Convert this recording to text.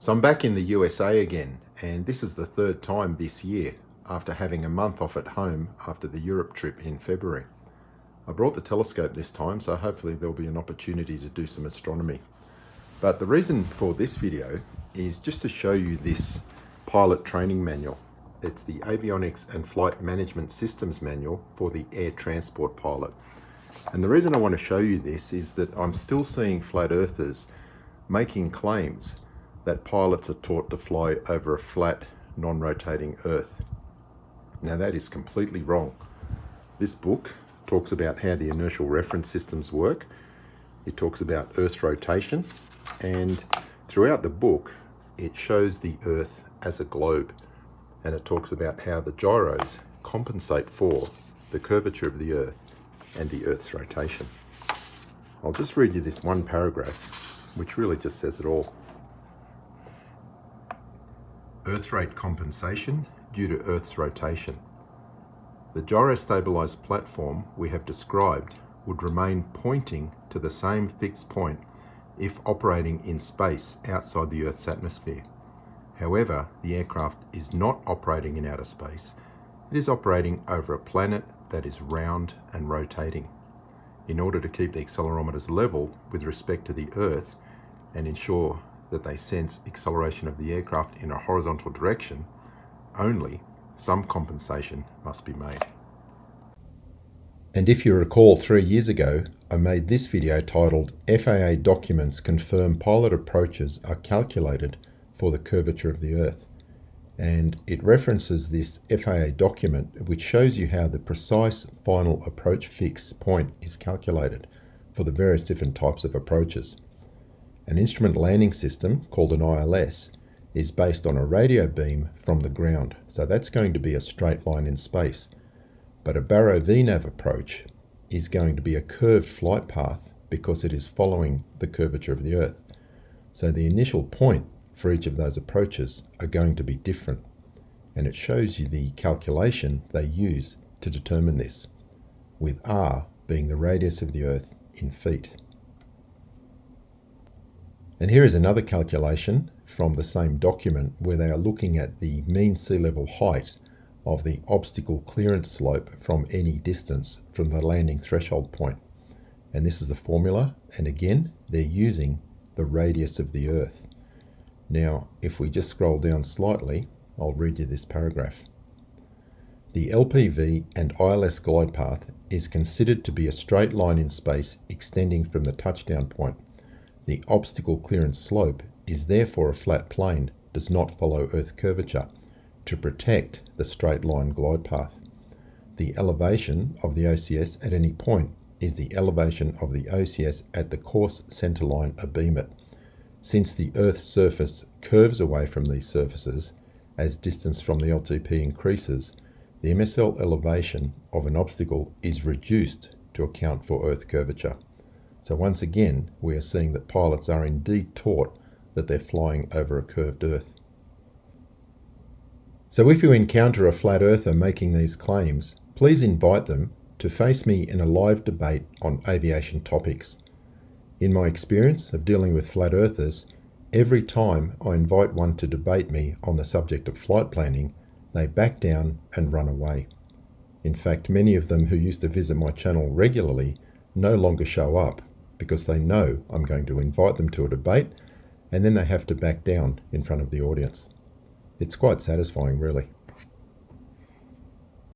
So I'm back in the USA again, and this is the third time this year after having a month off at home after the Europe trip in February. I brought the telescope this time, so hopefully there'll be an opportunity to do some astronomy. But the reason for this video is just to show you this pilot training manual. It's the Avionics and Flight Management Systems Manual for the air transport pilot. And the reason I want to show you this is that I'm still seeing flat earthers making claims that pilots are taught to fly over a flat, non-rotating Earth. Now that is completely wrong. This book talks about how the inertial reference systems work. It talks about Earth rotation, and throughout the book it shows the Earth as a globe, and it talks about how the gyros compensate for the curvature of the Earth and the Earth's rotation. I'll just read you this one paragraph which really just says it all. Earth rate compensation due to Earth's rotation. The gyrostabilized platform we have described would remain pointing to the same fixed point if operating in space outside the Earth's atmosphere. However, the aircraft is not operating in outer space. It is operating over a planet that is round and rotating. In order to keep the accelerometers level with respect to the Earth and ensure that they sense acceleration of the aircraft in a horizontal direction, only some compensation must be made. And if you recall, 3 years ago, I made this video titled FAA Documents Confirm Pilot Approaches are Calculated for the Curvature of the Earth. And it references this FAA document which shows you how the precise final approach fix point is calculated for the various different types of approaches. An instrument landing system called an ILS is based on a radio beam from the ground, so that's going to be a straight line in space. But a Barrow VNAV approach is going to be a curved flight path because it is following the curvature of the Earth. So the initial point for each of those approaches are going to be different, and it shows you the calculation they use to determine this, with R being the radius of the Earth in feet. And here is another calculation from the same document where they are looking at the mean sea level height of the obstacle clearance slope from any distance from the landing threshold point. And this is the formula, and again they're using the radius of the Earth. Now if we just scroll down slightly, I'll read you this paragraph. The LPV and ILS glide path is considered to be a straight line in space extending from the touchdown point. The obstacle clearance slope is therefore a flat plane, does not follow Earth curvature, to protect the straight line glide path. The elevation of the OCS at any point is the elevation of the OCS at the course centerline abeamut. Since the Earth's surface curves away from these surfaces as distance from the LTP increases, the MSL elevation of an obstacle is reduced to account for Earth curvature. So once again, we are seeing that pilots are indeed taught that they're flying over a curved Earth. So if you encounter a flat earther making these claims, please invite them to face me in a live debate on aviation topics. In my experience of dealing with flat earthers, every time I invite one to debate me on the subject of flight planning, they back down and run away. In fact, many of them who used to visit my channel regularly no longer show up because they know I'm going to invite them to a debate, and then they have to back down in front of the audience. It's quite satisfying, really.